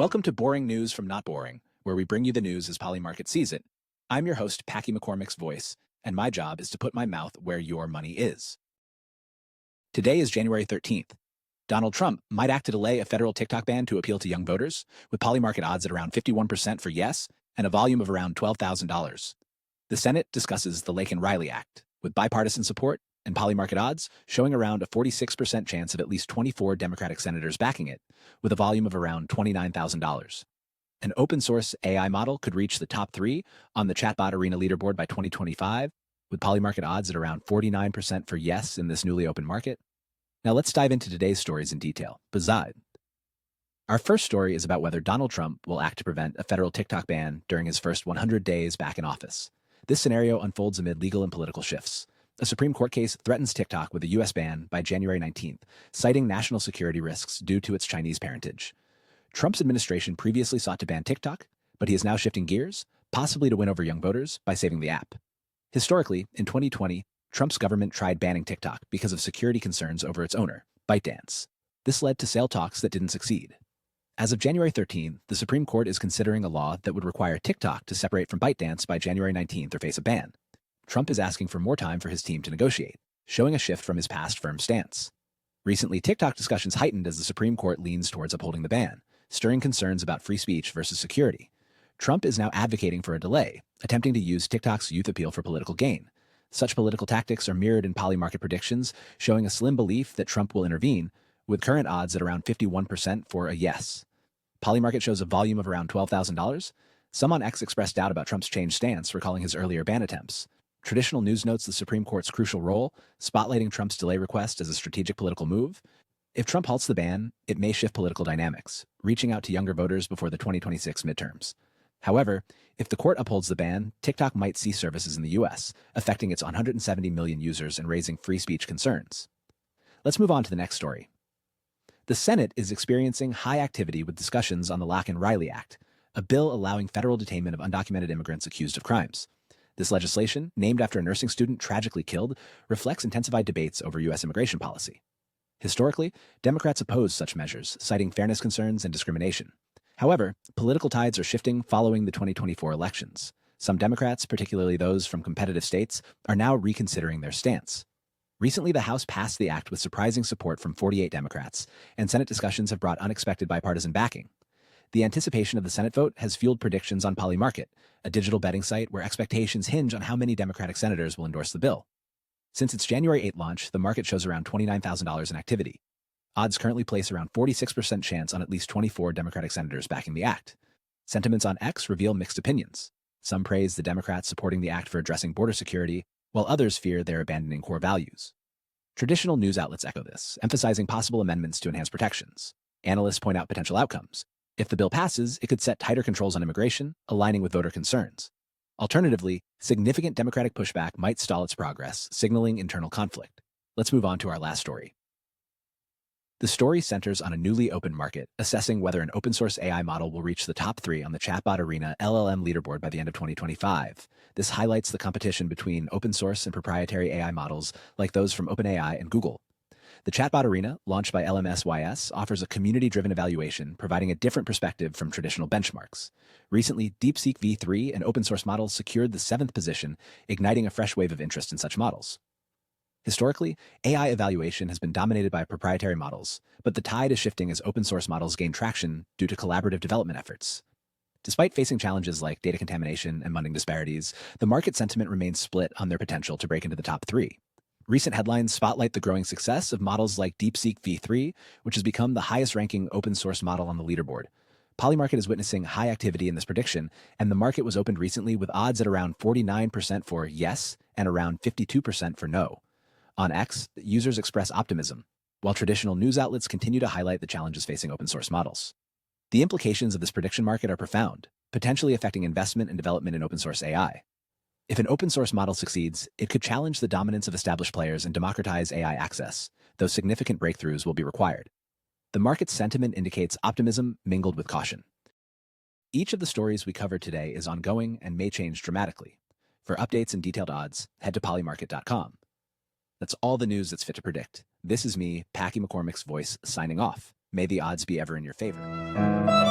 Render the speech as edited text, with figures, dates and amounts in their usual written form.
Welcome to Boring News from Not Boring, where we bring you the news as Polymarket sees it. I'm your host, Packy McCormick's voice, and my job is to put my mouth where your money is. Today is January 13th. Donald Trump might act to delay a federal TikTok ban to appeal to young voters, with Polymarket odds at around 51% for yes and a volume of around $12,000. The Senate discusses the Laken Riley Act, with bipartisan support and Polymarket odds showing around a 46% chance of at least 24 Democratic senators backing it, with a volume of around $29,000. An open-source AI model could reach the top 3 on the chatbot arena leaderboard by 2025, with Polymarket odds at around 49% for yes in this newly open market. Now let's dive into today's stories in detail. Bazad. Our first story is about whether Donald Trump will act to prevent a federal TikTok ban during his first 100 days back in office. This scenario unfolds amid legal and political shifts. A Supreme Court case threatens TikTok with a U.S. ban by January 19th, citing national security risks due to its Chinese parentage. Trump's administration previously sought to ban TikTok, but he is now shifting gears, possibly to win over young voters by saving the app. Historically, in 2020, Trump's government tried banning TikTok because of security concerns over its owner, ByteDance. This led to sale talks that didn't succeed. As of January 13th, the Supreme Court is considering a law that would require TikTok to separate from ByteDance by January 19th or face a ban. Trump is asking for more time for his team to negotiate, showing a shift from his past firm stance. Recently, TikTok discussions heightened as the Supreme Court leans towards upholding the ban, stirring concerns about free speech versus security. Trump is now advocating for a delay, attempting to use TikTok's youth appeal for political gain. Such political tactics are mirrored in Polymarket predictions, showing a slim belief that Trump will intervene, with current odds at around 51% for a yes. Polymarket shows a volume of around $12,000. Some on X expressed doubt about Trump's changed stance, recalling his earlier ban attempts. Traditional news notes the Supreme Court's crucial role, spotlighting Trump's delay request as a strategic political move. If Trump halts the ban, it may shift political dynamics, reaching out to younger voters before the 2026 midterms. However, if the court upholds the ban, TikTok might cease services in the U.S., affecting its 170 million users and raising free speech concerns. Let's move on to the next story. The Senate is experiencing high activity with discussions on the Laken Riley Act, a bill allowing federal detainment of undocumented immigrants accused of crimes. This legislation, named after a nursing student tragically killed, reflects intensified debates over U.S. immigration policy. Historically, Democrats oppose such measures, citing fairness concerns and discrimination. However, political tides are shifting following the 2024 elections. Some Democrats, particularly those from competitive states, are now reconsidering their stance. Recently, the House passed the act with surprising support from 48 Democrats, and Senate discussions have brought unexpected bipartisan backing. The anticipation of the Senate vote has fueled predictions on Polymarket, a digital betting site where expectations hinge on how many Democratic senators will endorse the bill. Since its January 8 launch, the market shows around $29,000 in activity. Odds currently place around 46% chance on at least 24 Democratic senators backing the act. Sentiments on X reveal mixed opinions. Some praise the Democrats supporting the act for addressing border security, while others fear they're abandoning core values. Traditional news outlets echo this, emphasizing possible amendments to enhance protections. Analysts point out potential outcomes. If the bill passes, it could set tighter controls on immigration, aligning with voter concerns. Alternatively, significant Democratic pushback might stall its progress, signaling internal conflict. Let's move on to our last story. The story centers on a newly opened market, assessing whether an open-source AI model will reach the top 3 on the chatbot arena LLM leaderboard by the end of 2025. This highlights the competition between open-source and proprietary AI models like those from OpenAI and Google. The chatbot arena, launched by LMSYS, offers a community-driven evaluation, providing a different perspective from traditional benchmarks. Recently, DeepSeek v3 and open-source models secured the 7th position, igniting a fresh wave of interest in such models. Historically, AI evaluation has been dominated by proprietary models, but the tide is shifting as open-source models gain traction due to collaborative development efforts. Despite facing challenges like data contamination and funding disparities, the market sentiment remains split on their potential to break into the top 3. Recent headlines spotlight the growing success of models like DeepSeek v3, which has become the highest-ranking open-source model on the leaderboard. Polymarket is witnessing high activity in this prediction, and the market was opened recently with odds at around 49% for yes and around 52% for no. On X, users express optimism, while traditional news outlets continue to highlight the challenges facing open-source models. The implications of this prediction market are profound, potentially affecting investment and development in open-source AI. If an open-source model succeeds, it could challenge the dominance of established players and democratize AI access, though significant breakthroughs will be required. The market's sentiment indicates optimism mingled with caution. Each of the stories we covered today is ongoing and may change dramatically. For updates and detailed odds, head to polymarket.com. That's all the news that's fit to predict. This is me, Packy McCormick's voice, signing off. May the odds be ever in your favor.